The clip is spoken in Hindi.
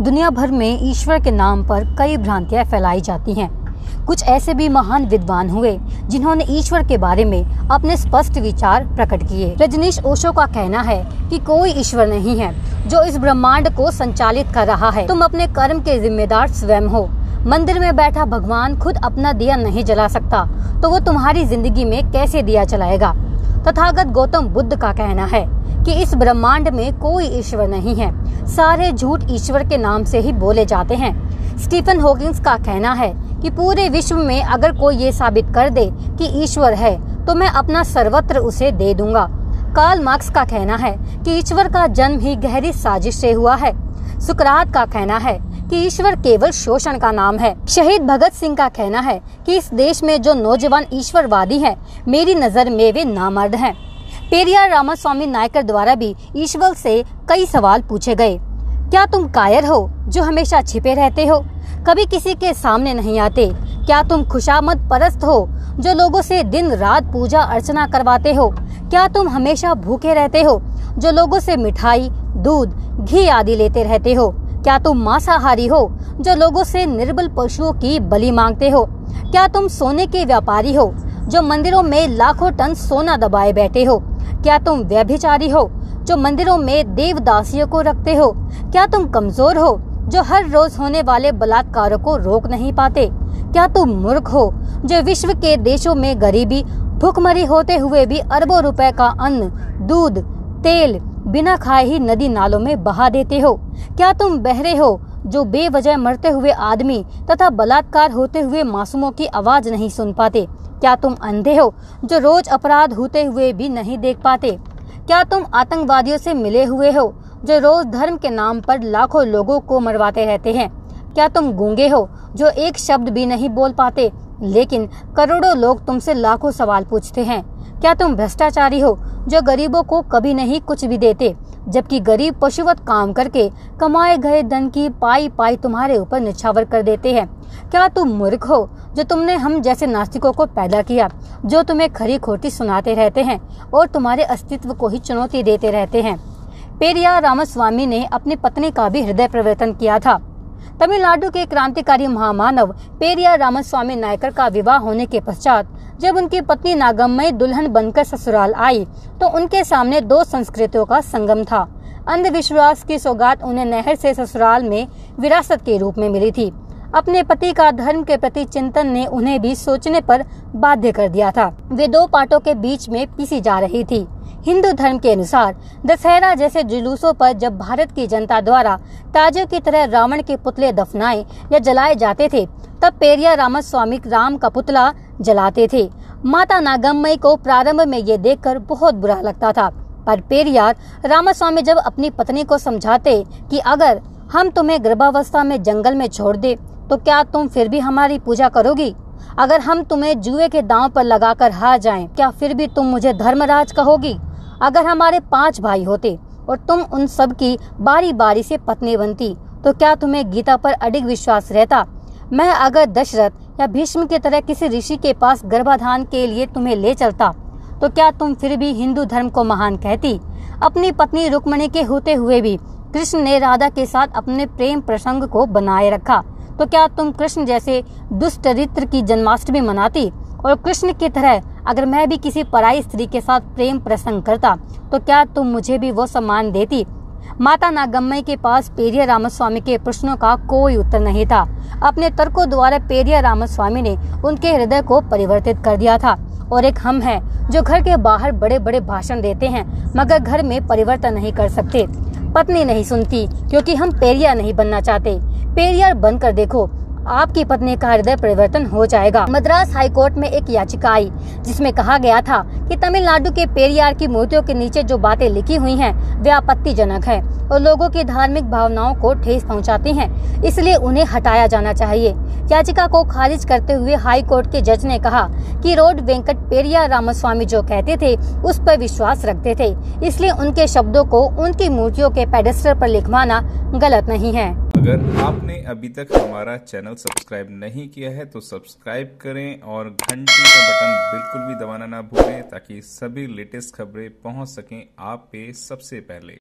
दुनिया भर में ईश्वर के नाम पर कई भ्रांतियां फैलाई जाती हैं। कुछ ऐसे भी महान विद्वान हुए जिन्होंने ईश्वर के बारे में अपने स्पष्ट विचार प्रकट किए। रजनीश ओशो का कहना है कि कोई ईश्वर नहीं है जो इस ब्रह्मांड को संचालित कर रहा है। तुम अपने कर्म के जिम्मेदार स्वयं हो। मंदिर में बैठा भगवान खुद अपना दिया नहीं जला सकता तो वो तुम्हारी जिंदगी में कैसे दिया जलाएगा। तथागत गौतम बुद्ध का कहना है कि इस ब्रह्मांड में कोई ईश्वर नहीं है, सारे झूठ ईश्वर के नाम से ही बोले जाते हैं। स्टीफन हॉकिंस का कहना है कि पूरे विश्व में अगर कोई ये साबित कर दे कि ईश्वर है तो मैं अपना सर्वत्र उसे दे दूंगा। कार्ल मार्क्स का कहना है कि ईश्वर का जन्म ही गहरी साजिश से हुआ है। सुकरात का कहना है कि ईश्वर केवल शोषण का नाम है। शहीद भगत सिंह का कहना है कि इस देश में जो नौजवान ईश्वरवादी हैं, मेरी नजर में वे नामर्द हैं। पेरियार रामास्वामी नायकर द्वारा भी ईश्वर से कई सवाल पूछे गए। क्या तुम कायर हो जो हमेशा छिपे रहते हो, कभी किसी के सामने नहीं आते? क्या तुम खुशामद परस्त हो जो लोगों से दिन रात पूजा अर्चना करवाते हो? क्या तुम हमेशा भूखे रहते हो जो लोगों से मिठाई, दूध, घी आदि लेते रहते हो? क्या तुम मांसाहारी हो जो लोगों से निर्बल पशुओं की बलि मांगते हो? क्या तुम सोने के व्यापारी हो जो मंदिरों में लाखों टन सोना दबाए बैठे हो? क्या तुम व्यभिचारी हो जो मंदिरों में देवदासियों को रखते हो? क्या तुम कमजोर हो जो हर रोज होने वाले बलात्कारों को रोक नहीं पाते? क्या तुम मूर्ख हो जो विश्व के देशों में गरीबी, भूखमरी होते हुए भी अरबों रुपए का अन्न, दूध, तेल बिना खाए ही नदी नालों में बहा देते हो? क्या तुम बहरे हो जो बेवजह मरते हुए आदमी तथा बलात्कार होते हुए मासूमों की आवाज नहीं सुन पाते? क्या तुम अंधे हो जो रोज अपराध होते हुए भी नहीं देख पाते? क्या तुम आतंकवादियों से मिले हुए हो जो रोज धर्म के नाम पर लाखों लोगों को मरवाते रहते हैं? क्या तुम गूंगे हो जो एक शब्द भी नहीं बोल पाते लेकिन करोड़ों लोग तुमसे लाखों सवाल पूछते हैं? क्या तुम भ्रष्टाचारी हो जो गरीबों को कभी नहीं कुछ भी देते, जबकि गरीब पशुवत काम करके कमाए गए धन की पाई पाई तुम्हारे ऊपर निछावर कर देते हैं? क्या तुम मूर्ख हो जो तुमने हम जैसे नास्तिकों को पैदा किया, जो तुम्हें खरी खोटी सुनाते रहते हैं और तुम्हारे अस्तित्व को ही चुनौती देते रहते हैं? पेरियार रामास्वामी ने अपनी पत्नी का भी हृदय परिवर्तन किया था। तमिलनाडु के क्रांतिकारी महामानव पेरियार रामास्वामी नायकर का विवाह होने के पश्चात जब उनकी पत्नी नागम्मई दुल्हन बनकर ससुराल आई तो उनके सामने दो संस्कृतियों का संगम था। अंधविश्वास की सौगात उन्हें नहर से ससुराल में विरासत के रूप में मिली थी। अपने पति का धर्म के प्रति चिंतन ने उन्हें भी सोचने पर बाध्य कर दिया था। वे दो पाटों के बीच में पिसी जा रही थी। हिंदू धर्म के अनुसार दशहरा जैसे जुलूसों पर जब भारत की जनता द्वारा ताजियों की तरह रावण के पुतले दफनाए या जलाए जाते थे तब पेरियार रामास्वामी राम का पुतला जलाते थे। माता नागम्मई को प्रारंभ में ये देखकर बहुत बुरा लगता था, पर पेरियार रामास्वामी जब अपनी पत्नी को समझाते कि अगर हम तुम्हें गर्भावस्था में जंगल में छोड़ दे तो क्या तुम फिर भी हमारी पूजा करोगी? अगर हम तुम्हें जुए के दांव पर लगाकर हार जाएं, क्या फिर भी तुम मुझे धर्मराज कहोगी? अगर हमारे 5 भाई होते और तुम उन सब की बारी बारी से पत्नी बनती तो क्या तुम्हें गीता पर अडिग विश्वास रहता? मैं अगर दशरथ या भीष्म की तरह किसी ऋषि के पास गर्भाधान के लिए तुम्हें ले चलता तो क्या तुम फिर भी हिंदू धर्म को महान कहती? अपनी पत्नी रुक्मिणी के होते हुए भी कृष्ण ने राधा के साथ अपने प्रेम प्रसंग को बनाए रखा, तो क्या तुम कृष्ण जैसे दुष्ट चरित्र की जन्माष्टमी मनाती? और कृष्ण की तरह अगर मैं भी किसी पराई स्त्री के साथ प्रेम प्रसंग करता तो क्या तुम मुझे भी वो सम्मान देती? माता नागम्मई के पास पेरियार रामास्वामी के प्रश्नों का कोई उत्तर नहीं था। अपने तर्कों द्वारा पेरियार रामास्वामी ने उनके हृदय को परिवर्तित कर दिया था। और एक हम हैं जो घर के बाहर बड़े बड़े भाषण देते हैं मगर घर में परिवर्तन नहीं कर सकते। पत्नी नहीं सुनती क्योंकि हम पेरियार नहीं बनना चाहते। पेरियार बनकर देखो, आपकी पत्नी का हृदय परिवर्तन हो जाएगा। मद्रास हाईकोर्ट में एक याचिका आई जिसमें कहा गया था कि तमिलनाडु के पेरियार की मूर्तियों के नीचे जो बातें लिखी हुई हैं वे आपत्तिजनक है और लोगों की धार्मिक भावनाओं को ठेस पहुंचाती हैं, इसलिए उन्हें हटाया जाना चाहिए। याचिका को खारिज करते हुए हाई कोर्ट के जज ने कहा कि रोड वेंकट पेरियार रामास्वामी जो कहते थे उस पर विश्वास रखते थे, इसलिए उनके शब्दों को उनकी मूर्तियों के पेडेस्टल पर लिखवाना गलत नहीं है। अगर आपने अभी तक हमारा चैनल सब्सक्राइब नहीं किया है तो सब्सक्राइब करें और घंटी का बटन बिल्कुल भी दबाना ना भूलें ताकि सभी लेटेस्ट खबरें पहुंच सकें आप पे सबसे पहले।